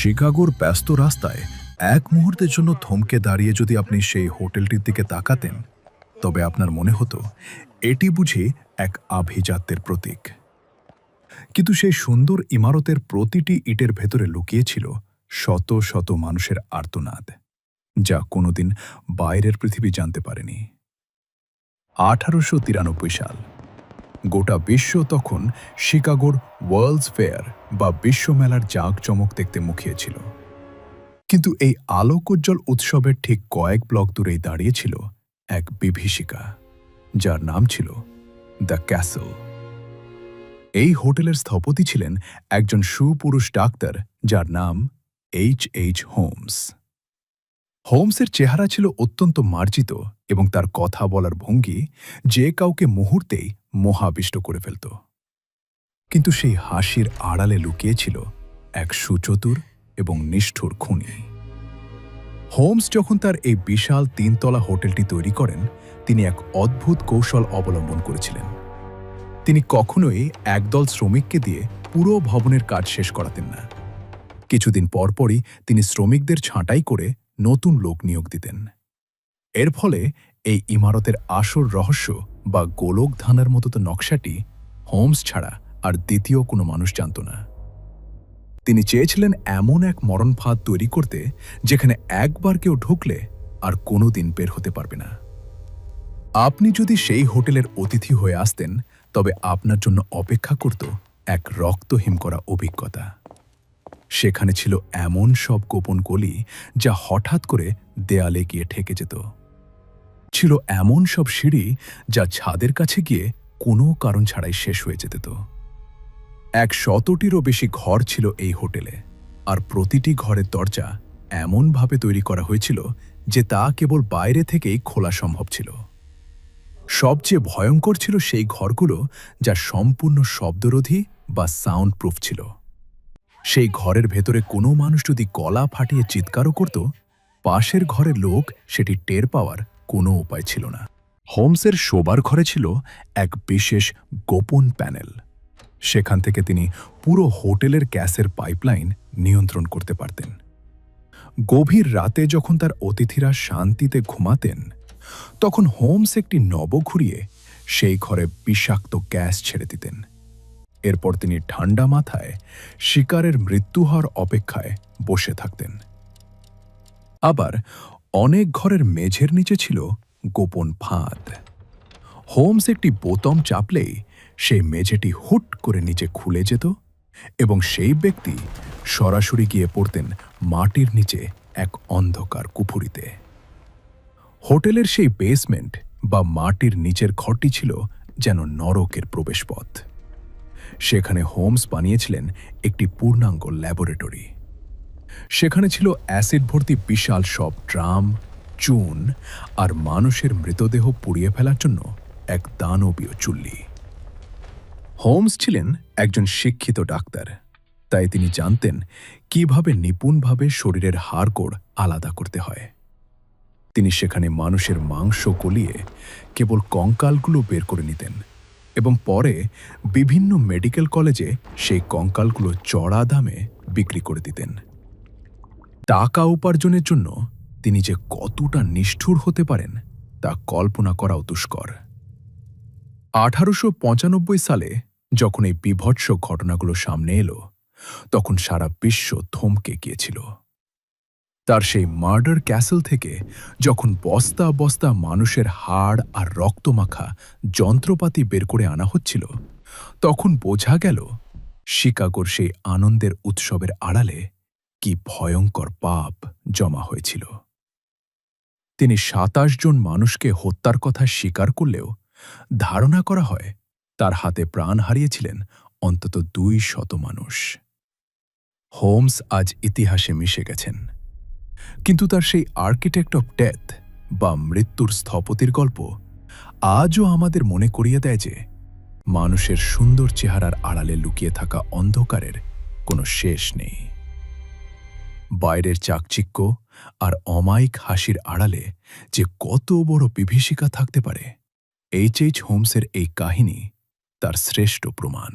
শিকাগোর ব্যস্ত রাস্তায় এক মুহূর্তের জন্য থমকে দাঁড়িয়ে যদি আপনি সেই হোটেলটির দিকে তাকাতেন, তবে আপনার মনে হতো এটি বুঝি এক আভিজাত্যের প্রতীক। কিন্তু সেই সুন্দর ইমারতের প্রতিটি ইটের ভেতরে লুকিয়ে ছিল শত শত মানুষের আর্তনাদ, যা কোনোদিন বাইরের পৃথিবী জানতে পারেনি। 1893 সাল। গোটা বিশ্ব তখন শিকাগোর ওয়ার্ল্ডস ফেয়ার বা বিশ্বমেলার জাঁকজমক দেখতে মুখিয়েছিল। কিন্তু এই আলোকোজ্জ্বল উৎসবের ঠিক কয়েক ব্লক দূরেই দাঁড়িয়েছিল এক বিভীষিকা, যার নাম ছিল দ্য ক্যাসল। এই হোটেলের স্থপতি ছিলেন একজন সুপুরুষ ডাক্তার, যার নাম H.H. হোমস। হোমসের চেহারা ছিল অত্যন্ত মার্জিত এবং তার কথা বলার ভঙ্গি যে কাউকে মুহূর্তেই মোহাবিষ্ট করে ফেলত। কিন্তু সেই হাসির আড়ালে লুকিয়েছিল এক সুচতুর এবং নিষ্ঠুর খুনি। হোমস যখন তার এই বিশাল 3 তলা হোটেলটি তৈরি করেন, তিনি এক অদ্ভুত কৌশল অবলম্বন করেছিলেন। তিনি কখনোই একদল শ্রমিককে দিয়ে পুরো ভবনের কাজ শেষ করাতেন না। কিছুদিন পরপরই তিনি শ্রমিকদের ছাঁটাই করে নতুন লোক নিয়োগ দিতেন। এর ফলে এই ইমারতের আসল রহস্য বা গোলকধাঁধার মতো নকশাটি হোমস ছাড়া আর দ্বিতীয় কোনো মানুষ জানত না। তিনি চেয়েছিলেন এমন এক মরণ ফাঁদ তৈরি করতে, যেখানে একবার কেউ ঢুকলে আর কোনোদিন বের হতে পারবে না। আপনি যদি সেই হোটেলের অতিথি হয়ে আসতেন, তবে আপনার জন্য অপেক্ষা করত এক রক্তহিম করা অভিজ্ঞতা। সেখানে ছিল এমন সব গোপন গলি যা হঠাৎ করে দেয়ালে গিয়ে ঠেকে যেত। ছিল এমন সব সিঁড়ি যা ছাদের কাছে গিয়ে কোনো কারণ ছাড়াই শেষ হয়ে যেত। 100টিরও বেশি ঘর ছিল এই হোটেলে, আর প্রতিটি ঘরের দরজা এমনভাবে তৈরি করা হয়েছিল যে তা কেবল বাইরে থেকেই খোলা সম্ভব ছিল। সবচেয়ে ভয়ঙ্কর ছিল সেই ঘরগুলো যা সম্পূর্ণ শব্দরোধী বা সাউন্ড প্রুফ ছিল। সেই ঘরের ভেতরে কোনো মানুষ যদি গলা ফাটিয়ে চিৎকারও করত, পাশের ঘরের লোক সেটি টের পাওয়ার কোনো উপায় ছিল না। হোমসের শোবার ঘরে ছিল এক বিশেষ গোপন প্যানেল। সেখান থেকে তিনি পুরো হোটেলের গ্যাসের পাইপলাইন নিয়ন্ত্রণ করতে পারতেন। গভীর রাতে যখন তার অতিথিরা শান্তিতে ঘুমাতেন, তখন হোমস একটি নব ঘুরিয়ে সেই ঘরে বিষাক্ত গ্যাস ছেড়ে দিতেন। এরপর তিনি ঠান্ডা মাথায় শিকারের মৃত্যু হওয়ার অপেক্ষায় বসে থাকতেন। আবার অনেক ঘরের মেঝের নিচে ছিল গোপন ফাঁদ। হোমস একটি বোতাম চাপলেই সেই মেঝেটি হুট করে নিচে খুলে যেত এবং সেই ব্যক্তি সরাসরি গিয়ে পড়তেন মাটির নিচে এক অন্ধকার কুফুরিতে। হোটেলের সেই বেসমেন্ট বা মাটির নিচের ঘরটি ছিল যেন নরকের প্রবেশপথ। সেখানে হোমস বানিয়েছিলেন একটি পূর্ণাঙ্গ ল্যাবরেটরি। সেখানে ছিল অ্যাসিড ভর্তি বিশাল সব ড্রাম, চুন আর মানুষের মৃতদেহ পুড়িয়ে ফেলার জন্য এক দানবীয় চুল্লি। হোমস ছিলেন একজন শিক্ষিত ডাক্তার, তাই তিনি জানতেন কিভাবে নিপুণভাবে শরীরের হাড়গোড় আলাদা করতে হয়। তিনি সেখানে মানুষের মাংস গলিয়ে কেবল কঙ্কালগুলো বের করে নিতেন এবং পরে বিভিন্ন মেডিকেল কলেজে সেই কঙ্কালগুলো চড়া দামে বিক্রি করে দিতেন। টাকা উপার্জনের জন্য তিনি যে কতটা নিষ্ঠুর হতে পারেন তা কল্পনা করাও দুষ্কর। 1895 সালে যখন এই বীভৎস ঘটনাগুলো সামনে এলো, তখন সারা বিশ্ব থমকে গিয়েছিল। তার সেই মার্ডার ক্যাসল থেকে যখন বস্তা বস্তা মানুষের হাড় আর রক্তমাখা যন্ত্রপাতি বের করে আনা হচ্ছিল, তখন বোঝা গেল শিকাগোর সেই আনন্দের উৎসবের আড়ালে কি ভয়ঙ্কর পাপ জমা হয়েছিল। তিনি 27 জন মানুষকে হত্যার কথা স্বীকার করলেও ধারণা করা হয় তার হাতে প্রাণ হারিয়েছিলেন অন্তত 200 মানুষ। হোমস আজ ইতিহাসে মিশে গেছেন, কিন্তু তার সেই আর্কিটেক্ট অফ ডেথ বা মৃত্যুর স্থপতির গল্প আজও আমাদের মনে করিয়ে দেয় যে মানুষের সুন্দর চেহারার আড়ালে লুকিয়ে থাকা অন্ধকারের কোনো শেষ নেই। বাইরের চাকচিক্য আর অমায়িক হাসির আড়ালে যে কত বড় বিভীষিকা থাকতে পারে, H.H. হোমসের এই কাহিনী তার শ্রেষ্ঠ প্রমাণ।